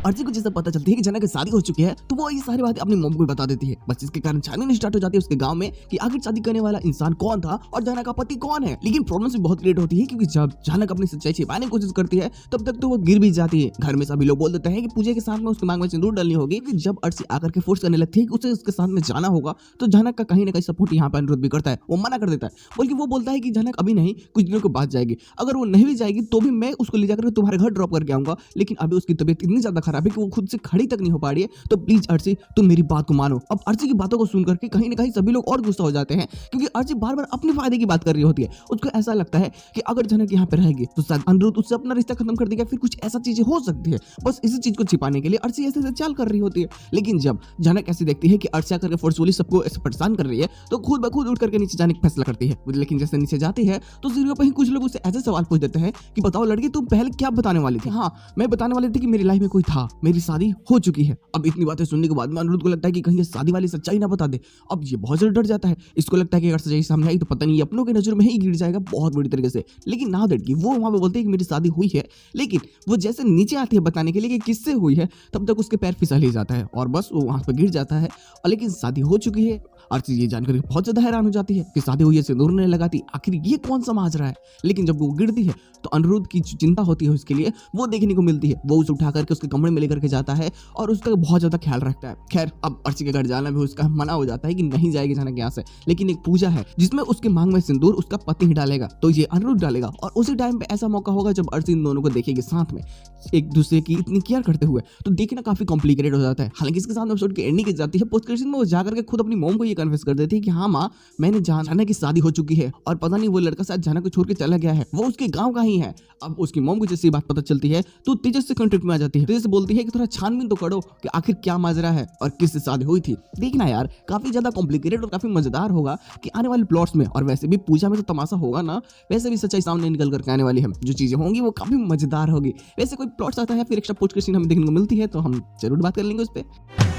अर्ची को जैसे पता चलती है कि जनक की शादी हो चुकी है तो वो ये सारी बातें अपनी मॉम को बता देती है। बस इसके कारण छानबीन स्टार्ट हो जाती है उसके गांव में कि आखिर शादी करने वाला इंसान कौन था और जनक का पति कौन है। लेकिन प्रॉब्लम्स भी बहुत क्रिएट होती है क्योंकि जब जनक अपनी सच्चाई छिपाने की कोशिश करती है तब तक तो वो गिर भी जाती है। घर में सभी लोग बोल देते हैं कि पूजा के साथ में उसके मांग में सिंदूर डालनी होगी। जब अर्ची आकर के फोर्स करने लगती है कि उसे उसके साथ में जाना होगा तो जनक का कहीं ना कहीं सपोर्ट यहाँ पर अनुरोध भी करता है। वो मना कर देता है, बल्कि वो बोलता है कि जनक अभी नहीं, कुछ दिनों के बाद जाएगी। अगर वो नहीं भी जाएगी तो भी मैं उसको ले जाकर तुम्हारे घर ड्रॉप करके आऊंगा, लेकिन अभी उसकी तबीयत इतनी ज्यादा खराब है कि वो खुद से खड़ी तक नहीं हो पा रही है, तो प्लीज अर्ची तुम मेरी बात को मानो। अब अर्ची की बातों को सुनकर के कहीं ना कहीं सभी लोग और गुस्सा हो जाते हैं क्योंकि अर्ची बार बार अपने फायदे की बात कर रही होती है। उसको ऐसा लगता है कि अगर जनक यहाँ पे रहेगी तो शायद अनिरुद्ध उससे अपना रिश्ता खत्म कर देगा, फिर कुछ ऐसा चीजें हो सकती है। बस इसी चीज को छिपाने के लिए अर्ची ऐसे चाल कर रही होती है। लेकिन जब जनक ऐसे देखती है कि अर्ची करके फोर्सफुली सबको ऐसे परेशान कर रही है तो खुद ब खुद उठ करके नीचे जाने का फैसला करती है। लेकिन जैसे नीचे जाती है तो सीढ़ियों पर ही कुछ लोग उससे ऐसे सवाल पूछ देते हैं कि बताओ लड़की तुम पहले क्या बताने वाली थी। हाँ, मैं बताने वाली थी कि मेरी लाइफ में कोई था, मेरी शादी हो चुकी है। अब इतनी बातें सुनने के बाद में अनिरुद्ध को लगता है कि कहीं ये शादी वाली सच्चाई ना बता दे। अब ये बहुत ज्यादा डर जाता है। इसको लगता है कि अगर सच्चाई सामने आई तो पता नहीं अपनों की नजर में ही गिर जाएगा बहुत बुरी तरीके से। लेकिन ना लड़की वो वहां पे बोलते हैं कि मेरी शादी हुई है, लेकिन वो जैसे नीचे आती है बताने के लिए कि किससे हुई है तब तक उसके पैर फिसल ही जाता है और बस वो वहां पर गिर जाता है। और लेकिन शादी हो चुकी है। अर्ची ये जानकर बहुत ज्यादा हैरान हो जाती है कि शादी हुई है, सिंदूर नहीं लगाती, आखिर ये कौन समझ रहा है। लेकिन जब वो गिरती है तो अनिरुद्ध की जो चिंता होती है उसके लिए वो देखने को मिलती है। वो उसे उठा करके उसके कमरे में लेकर के जाता है और उसका बहुत ज्यादा ख्याल रखता है। खैर अब अर्ची के घर जाना भी उसका मना हो जाता है कि नहीं जाएगी जनक यहाँ से। लेकिन एक पूजा है जिसमें उसके मांग में सिंदूर उसका पति ही डालेगा, तो ये अनिरुद्ध डालेगा। और उसी टाइम पे ऐसा मौका होगा जब अर्ची इन दोनों को देखेगी साथ में एक दूसरे की इतनी केयर करते हुए, तो देखना काफी कॉम्प्लिकेटेड हो जाता है। हालांकि इसके साथ एपिसोड की एंडिंग की जाती है। पोस्ट क्रेडिट में वो जाकर के खुद अपनी मॉम को ये कन्फेस कर देती है कि हाँ माँ, मैंने जानक की शादी हो चुकी है और पता नहीं वो लड़का शायद जानक को छोड़ के चला गया है, वो उसके गांव का ही है। अब उसकी मॉम को जैसे बात पता चलती है तो तेजस से कॉन्टेक्ट में आ जाती है। तेजस बोलती है कि थोड़ा छानबीन तो करो कि आखिर क्या माजरा है और किससे शादी हुई थी। देखना यार काफी ज्यादा कॉम्प्लिकेटेड और काफी मजेदार होगा कि आने वाले प्लॉट्स में। और वैसे भी पूजा में तो तमाशा होगा ना, वैसे भी सच्चाई सामने निकल करके आने वाली है। जो चीजें होंगी वो काफी मजेदार होगी। वैसे कोई प्लॉट्स आता है फिर एक्स्ट्रा पोस्ट क्रेडिट हमें देखने को मिलती है तो हम जरूर बात कर लेंगे उस पर।